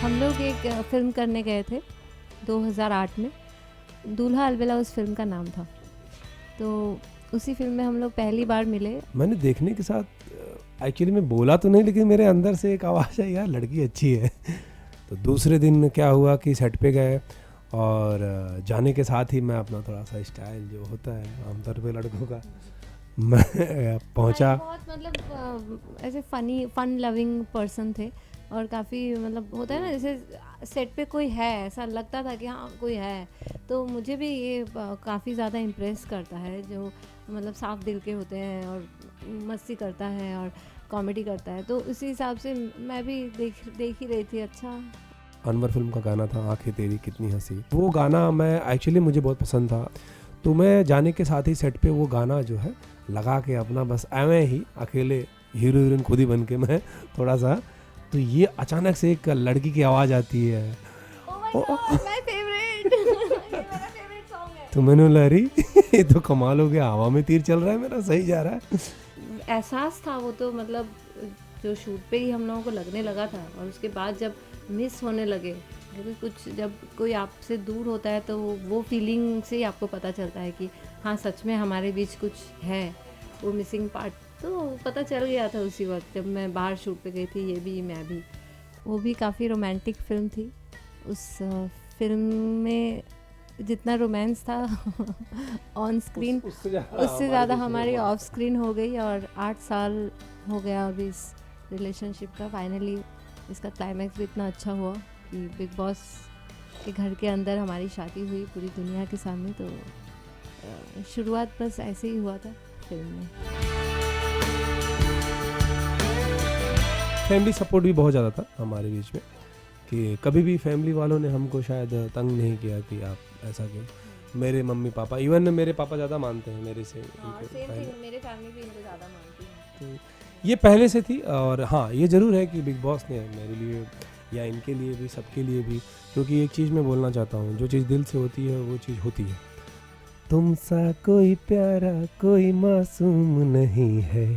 हम लोग एक फ़िल्म करने गए थे 2008 में। दूल्हा अलविदा उस फ़िल्म का नाम था। तो उसी फ़िल्म में हम लोग पहली बार मिले। मैंने देखने के साथ एक्चुअली मैं बोला तो नहीं, लेकिन मेरे अंदर से एक आवाज़ आई, यार लड़की अच्छी है। तो दूसरे दिन क्या हुआ कि सेट पे गए और जाने के साथ ही मैं अपना थोड़ा सा स्टाइल जो होता है आमतौर पे लड़कों का, मैं पहुंचा। बहुत मतलब ऐसे फन लविंग पर्सन थे और काफ़ी मतलब होता है ना, जैसे सेट पे कोई है ऐसा लगता था कि हाँ कोई है। तो मुझे भी ये काफ़ी ज़्यादा इम्प्रेस करता है जो मतलब साफ दिल के होते हैं और मस्ती करता है और कॉमेडी करता है। तो उसी हिसाब से मैं भी देख ही रही थी। अच्छा, अनवर फिल्म का गाना था आंखें तेरी कितनी हंसी, वो गाना मैं एक्चुअली मुझे बहुत पसंद था। तो मैं जाने के साथ ही सेट पे वो गाना जो है लगा के अपना बस एवं ही अकेले हीरो हीरोइन खुद ही बन के मैं थोड़ा सा, तो ये अचानक से एक लड़की की आवाज़ आती है। माय फेवरेट ये मेरा फेवरेट सॉन्ग है। तो मैंने बोला अरे ये तो कमाल हो गया, हवा में तीर चल रहा है मेरा, सही जा रहा है। एहसास था वो तो मतलब जो शूट पे ही हम लोगों को लगने लगा था। और उसके बाद जब मिस होने लगे, क्योंकि कुछ जब कोई आपसे दूर होता है तो वो फीलिंग से ही आपको पता चलता है कि हाँ सच में हमारे बीच कुछ है, वो मिसिंग पार्ट। तो पता चल गया था उसी वक्त जब मैं बाहर शूट पे गई थी, ये भी मैं भी। वो भी काफ़ी रोमांटिक फिल्म थी। उस फिल्म में जितना रोमांस था ऑन स्क्रीन उससे ज़्यादा हमारी ऑफ स्क्रीन हो गई। और 8 साल हो गया अभी इस रिलेशनशिप का। फाइनली इसका क्लाइमैक्स भी इतना अच्छा हुआ कि बिग बॉस के घर के अंदर हमारी शादी हुई पूरी दुनिया के सामने। तो शुरुआत बस ऐसे ही हुआ था फिल्म में। फैमिली सपोर्ट भी बहुत ज़्यादा था हमारे बीच में, कि कभी भी फैमिली वालों ने हमको शायद तंग नहीं किया कि आप ऐसा क्यों। मेरे मम्मी पापा, इवन मेरे पापा ज़्यादा मानते हैं मेरे से। मेरे फैमिली भी इनको ज़्यादा मानती है। तो ये पहले से थी। और हाँ ये ज़रूर है कि बिग बॉस ने मेरे लिए या इनके लिए भी, सबके लिए भी, क्योंकि एक चीज़ मैं बोलना चाहता हूँ, जो चीज़ दिल से होती है वो चीज़ होती है। तुम सा कोई प्यारा कोई मासूम नहीं है,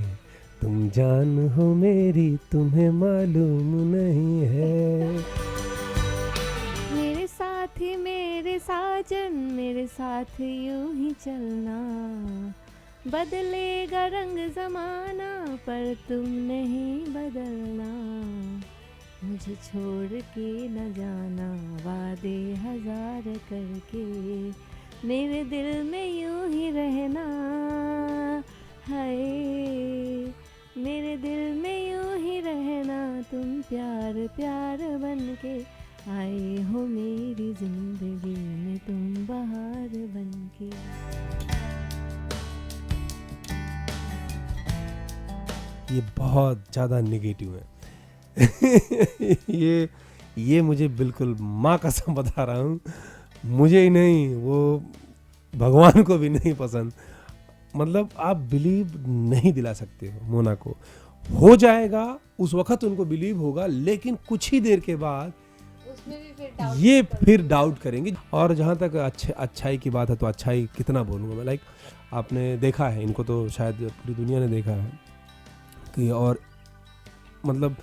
तुम जान हो मेरी तुम्हें मालूम नहीं है। मेरे साथी मेरे साजन मेरे साथ यूं ही चलना, बदलेगा रंग ज़माना पर तुम नहीं बदलना, मुझे छोड़ के न जाना वादे हजार करके, मेरे दिल में यूं ही रहना, हाय मेरे दिल में यूं ही रहना, तुम प्यार प्यार बन के आए हो मेरी जिंदगी में, तुम बहार बन के। ये बहुत ज़्यादा नेगेटिव है। ये मुझे बिल्कुल माँ कसम बता रहा हूँ, मुझे ही नहीं वो भगवान को भी नहीं पसंद। मतलब आप बिलीव नहीं दिला सकते हो मोना को। हो जाएगा उस वक्त, उनको बिलीव होगा, लेकिन कुछ ही देर के बाद उसमें भी ये फिर डाउट करेंगे। और जहाँ तक अच्छाई की बात है, तो अच्छाई कितना बोलूँगा मैं, लाइक आपने देखा है इनको, तो शायद पूरी दुनिया ने देखा है कि, और मतलब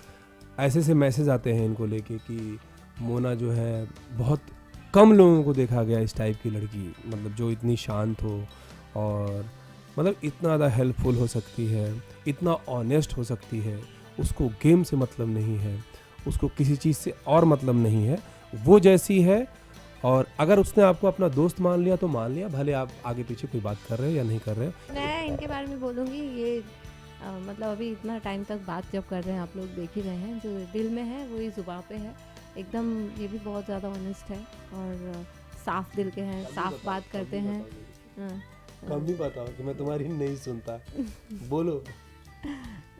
ऐसे से मैसेज आते हैं इनको लेके कि मोना जो है, बहुत कम लोगों को देखा गया इस टाइप की लड़की, मतलब जो इतनी शांत हो और मतलब इतना ज़्यादा हेल्पफुल हो सकती है, इतना ऑनेस्ट हो सकती है, उसको गेम से मतलब नहीं है, उसको किसी चीज़ से और मतलब नहीं है, वो जैसी है। और अगर उसने आपको अपना दोस्त मान लिया तो मान लिया, भले आप आगे पीछे कोई बात कर रहे हो या नहीं कर रहे हो। मैं इनके बारे में बोलूँगी, ये मतलब अभी इतना टाइम तक बात जब कर रहे हैं आप लोग देख ही रहे हैं, जो दिल में है वही ज़ुबान पे है एकदम। ये भी बहुत ज़्यादा ऑनेस्ट है और साफ दिल के हैं, साफ बात करते हैं। कम भी बताओ कि मैं तुम्हारी नहीं सुनता। बोलो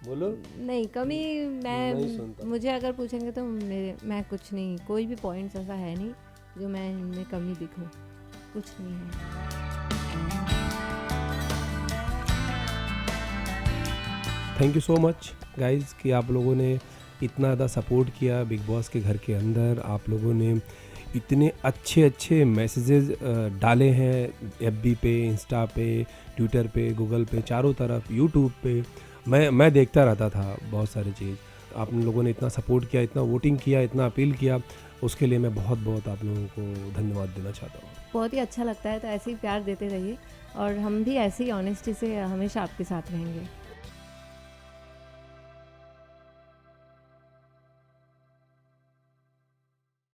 बोलो। नहीं कमी नहीं सुनता। मुझे अगर पूछेंगे तो मैं कुछ नहीं, कोई भी पॉइंट्स ऐसा है नहीं जो मैं इनमें कमी दिखूं, कुछ नहीं है। Thank you so much guys कि आप लोगों ने इतना ज़्यादा सपोर्ट किया बिग बॉस के घर के अंदर। आप लोगों ने इतने अच्छे अच्छे मैसेजेस डाले हैं FB पे, इंस्टा पे, ट्विटर पे, गूगल पे, चारों तरफ, यूट्यूब पे। मैं देखता रहता था बहुत सारी चीज़। आप लोगों ने इतना सपोर्ट किया, इतना वोटिंग किया, इतना अपील किया, उसके लिए मैं बहुत बहुत आप लोगों को धन्यवाद देना चाहता हूँ। बहुत ही अच्छा लगता है, तो ऐसे ही प्यार देते रहिए और हम भी ऐसे ही ऑनेस्टी से हमेशा आपके साथ रहेंगे।